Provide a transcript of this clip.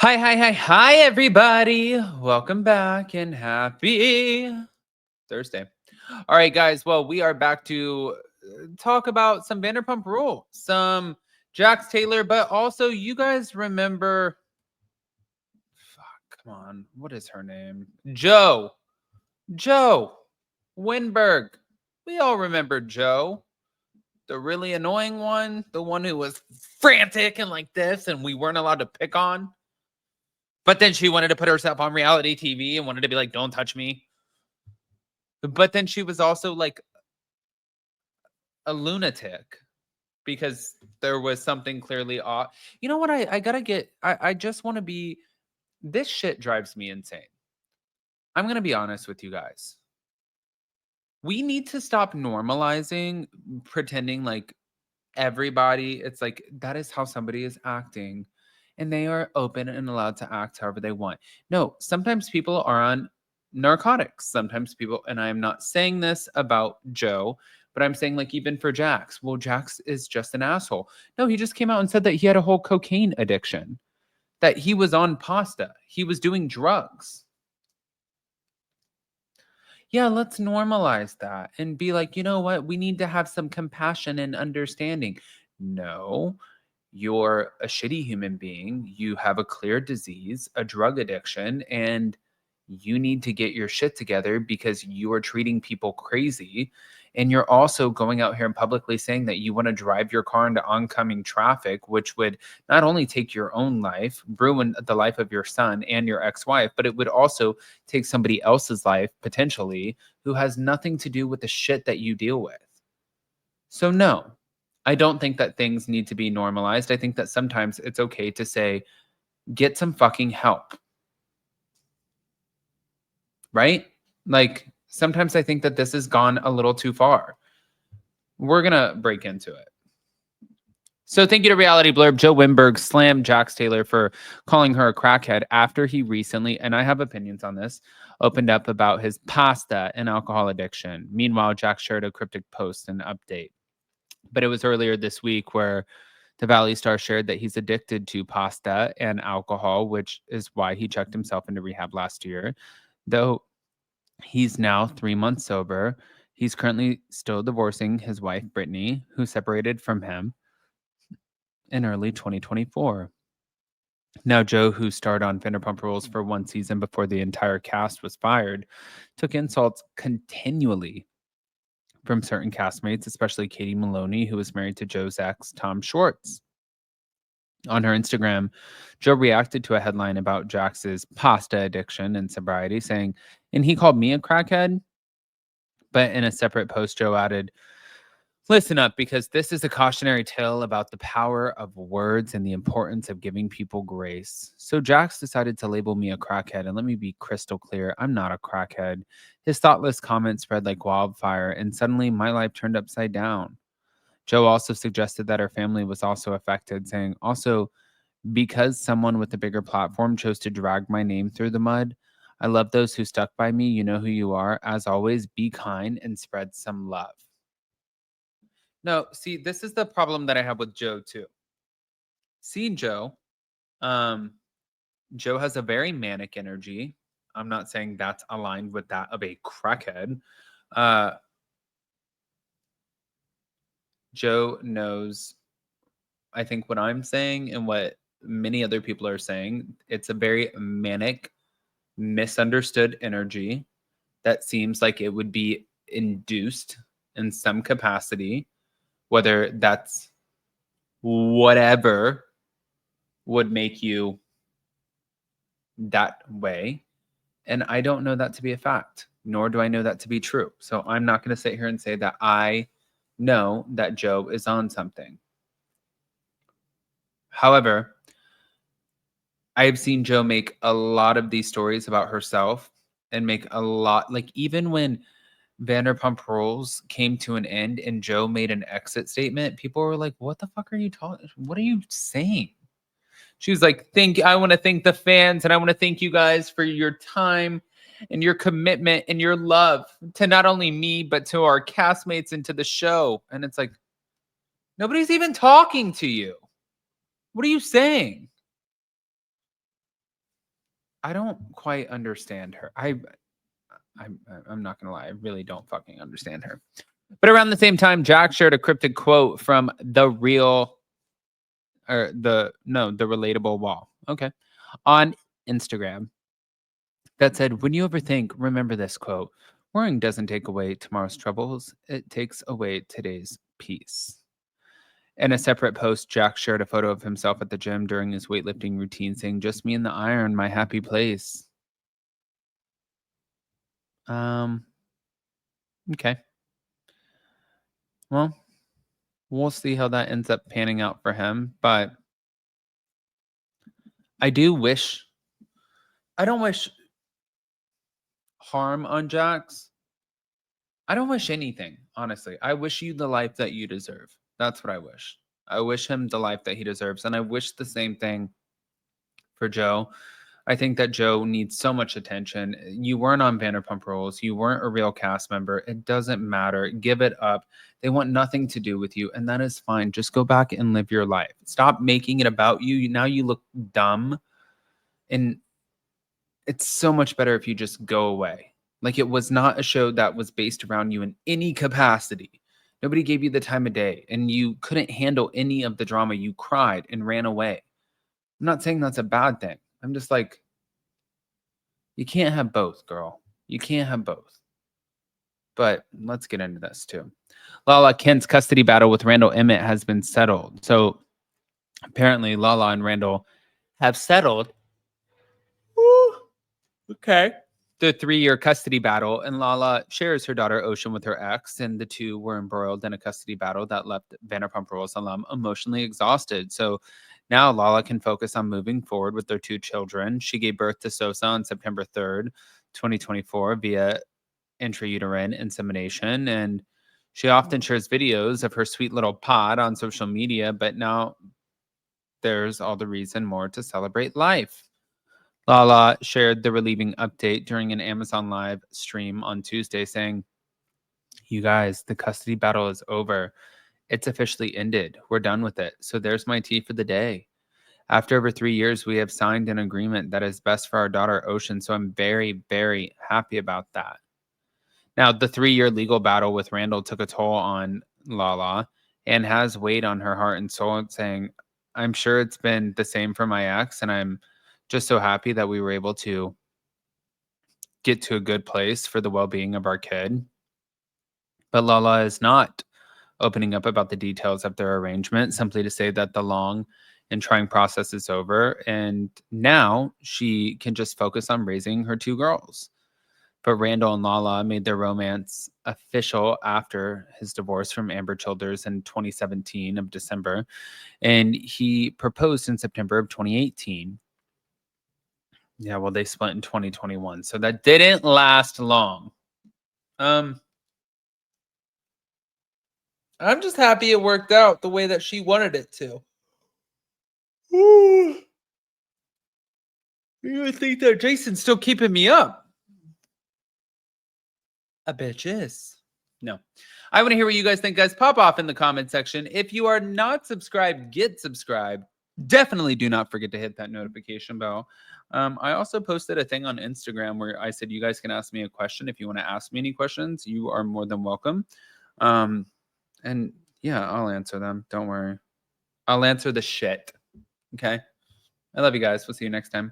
Hi, everybody. Welcome back and happy Thursday. All right, guys. Well, we are back to talk about some Vanderpump Rules, some Jax Taylor, but also you guys remember, fuck, come on, what is her name? Joe Winberg. We all remember Joe, the really annoying one, the one who was frantic and like this, and we weren't allowed to pick on. But then she wanted to put herself on reality TV and wanted to be like, don't touch me. But then she was also like a lunatic because there was something clearly off. You know what? I gotta get, I just want to be, this shit drives me insane. I'm going to be honest with you guys. We need to stop normalizing pretending like everybody, it's like that is how somebody is acting and they are open and allowed to act however they want. No, sometimes people are on narcotics. Sometimes people, and I'm not saying this about Joe, but I'm saying like even for Jax. Well, Jax is just an asshole. No, he just came out and said that he had a whole cocaine addiction, that he was on pasta, he was doing drugs. Yeah, let's normalize that and be like, you know what? We need to have some compassion and understanding. No, you're a shitty human being. You have a clear disease, a drug addiction, and you need to get your shit together because you are treating people crazy. And you're also going out here and publicly saying that you want to drive your car into oncoming traffic, which would not only take your own life, ruin the life of your son and your ex wife, but it would also take somebody else's life potentially who has nothing to do with the shit that you deal with. So, no, I don't think that things need to be normalized. I think that sometimes it's okay to say, get some fucking help. Right? Like, sometimes I think that this has gone a little too far. We're going to break into it. So, thank you to Reality Blurb. Joe Winberg slammed Jax Taylor for calling her a crackhead after he recently, and I have opinions on this, opened up about his pasta and alcohol addiction. Meanwhile, Jax shared a cryptic post and update. But it was earlier this week where the Valley Star shared that he's addicted to pasta and alcohol, which is why he checked himself into rehab last year. Though he's now 3 months sober, he's currently still divorcing his wife, Brittany, who separated from him in early 2024. Now, Joe, who starred on Vanderpump Rules for one season before the entire cast was fired, took insults continually from certain castmates, especially Katie Maloney, who was married to Joe's ex, Tom Schwartz. On her Instagram, Joe reacted to a headline about Jax's pasta addiction and sobriety, saying, and he called me a crackhead. But in a separate post, Joe added, listen up, because this is a cautionary tale about the power of words and the importance of giving people grace. So Jax decided to label me a crackhead, and let me be crystal clear, I'm not a crackhead. His thoughtless comments spread like wildfire, and suddenly my life turned upside down. Joe also suggested that her family was also affected, saying, also, because someone with a bigger platform chose to drag my name through the mud, I love those who stuck by me. You know who you are. As always, be kind and spread some love. No, see, this is the problem that I have with Joe too. Seeing Joe, um, Joe has a very manic energy. I'm not saying that's aligned with that of a crackhead. Uh, Joe knows, I think, what I'm saying and what many other people are saying. It's a very manic, misunderstood energy that seems like it would be induced in some capacity, whether that's whatever would make you that way. And I don't know that to be a fact, nor do I know that to be true. So I'm not going to sit here and say that I know that Joe is on something. However, I've seen Joe make a lot of these stories about herself and make a lot, like even when Vanderpump Rules came to an end and Joe made an exit statement, people were like, what the fuck are you talking? What are you saying? She was like, I want to thank the fans and I want to thank you guys for your time and your commitment and your love to not only me, but to our castmates and to the show. And it's like, nobody's even talking to you. What are you saying? I don't quite understand her. I'm not gonna lie, I really don't fucking understand her. But around the same time, Jack shared a cryptic quote from the relatable wall. Okay. On Instagram that said, when you overthink, remember this quote. Worrying doesn't take away tomorrow's troubles, it takes away today's peace. In a separate post, Jack shared a photo of himself at the gym during his weightlifting routine, saying, just me and the iron, my happy place. Um, okay. Well, we'll see how that ends up panning out for him. But I do wish, I don't wish harm on Jax. I don't wish anything, honestly. I wish you the life that you deserve. That's what I wish. I wish him the life that he deserves. And I wish the same thing for Joe. I think that Joe needs so much attention. You weren't on Vanderpump Rules. You weren't a real cast member. It doesn't matter. Give it up. They want nothing to do with you, and that is fine. Just go back and live your life. Stop making it about you. Now you look dumb, and it's so much better if you just go away. Like, it was not a show that was based around you in any capacity. Nobody gave you the time of day, and you couldn't handle any of the drama. You cried and ran away. I'm not saying that's a bad thing. I'm just like, you can't have both, girl. You can't have both. But let's get into this too. Lala Kent's custody battle with Randall Emmett has been settled. So apparently, Lala and Randall have settled. Woo, okay. The 3-year custody battle, and Lala shares her daughter Ocean with her ex, and the two were embroiled in a custody battle that left Vanderpump Rules alum emotionally exhausted. So now Lala can focus on moving forward with their 2 children. She gave birth to Sosa on September 3rd, 2024, via intrauterine insemination, and she often shares videos of her sweet little pod on social media, but now there's all the reason more to celebrate life. Lala shared the relieving update during an Amazon Live stream on Tuesday, saying, you guys, the custody battle is over. It's officially ended. We're done with it. So there's my tea for the day. After over 3 years, we have signed an agreement that is best for our daughter, Ocean. So I'm very, very happy about that. Now, the 3-year legal battle with Randall took a toll on Lala and has weighed on her heart and soul, saying, I'm sure it's been the same for my ex, and I'm just so happy that we were able to get to a good place for the well-being of our kid. But Lala is not opening up about the details of their arrangement, simply to say that the long and trying process is over, and now she can just focus on raising her 2 girls. But Randall and Lala made their romance official after his divorce from Amber Childers in 2017 of December, and he proposed in September of 2018. Yeah, well, they split in 2021, so that didn't last long. I'm just happy it worked out the way that she wanted it to. Ooh. You think that Jason's still keeping me up? A bitch is. No. I want to hear what you guys think, guys. Pop off in the comment section. If you are not subscribed, get subscribed. Definitely do not forget to hit that notification bell. I also posted a thing on Instagram where I said you guys can ask me a question. If you want to ask me any questions, you are more than welcome. And yeah, I'll answer them. Don't worry. I'll answer the shit. Okay. I love you guys. We'll see you next time.